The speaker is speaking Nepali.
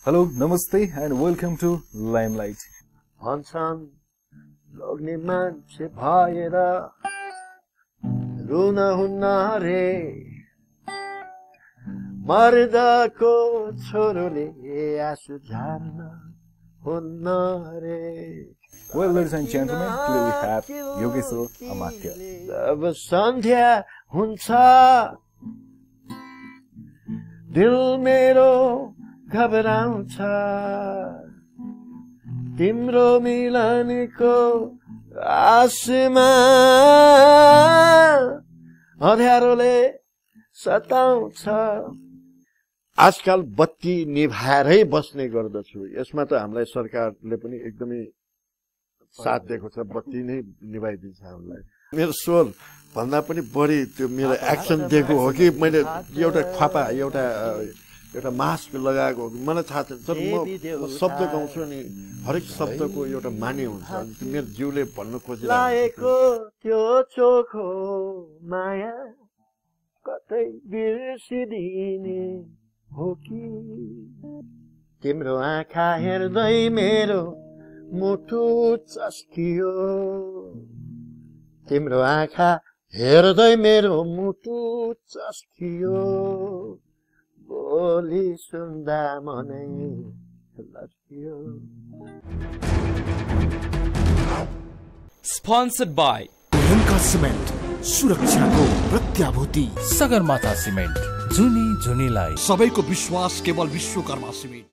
Hello, namaste and welcome to Limelight. भन्छन् लोग्ने मान्छे भएर रुन हुन्न रे मर्दाको छोरोले आँसु झार्न हुन्न रे Well, ladies and gentlemen, today we have Yogeshwar Amartya. अब सन्ध्या हुन्छ दिल मेरो घबराउँछ तिम्रो मिलनको आशमा अँध्यारोले सताउँछ आजकल बत्ती निभाएरै बस्ने गर्दछु यसमा त हामीलाई सरकारले पनि एकदमै साथ दिएको छ बत्ती नै निभाइदिन्छ हामीलाई मेरो स्वर भन्दा पनि बढी त्यो मेरो एक्सन दिएको हो कि मैले एउटा खपा एउटा मास्क लगाएको हो कि मलाई थाहा छैन तर म शब्द गाउँछु नि हरेक शब्दको एउटा माने हुन्छ अनि मेरो जिउले भन्न खोजिरहेको त्यो चोखो माया कतै बिर्सिदिने हो कि तिम्रो आँखा हेर्दै मेरो मुटु चस्कियो तिम्रो आँखा हेर्दै मेरो मुटु चस्कियो बोली सुन्दा मनै लड्कियो Sponsored by गोयनका सिमेन्ट सुरक्षाको प्रत्याभूति सगरमाथा सिमेन्ट जुनी जुनीलाई सबैको विश्वास केवल विश्वकर्मा सिमेन्ट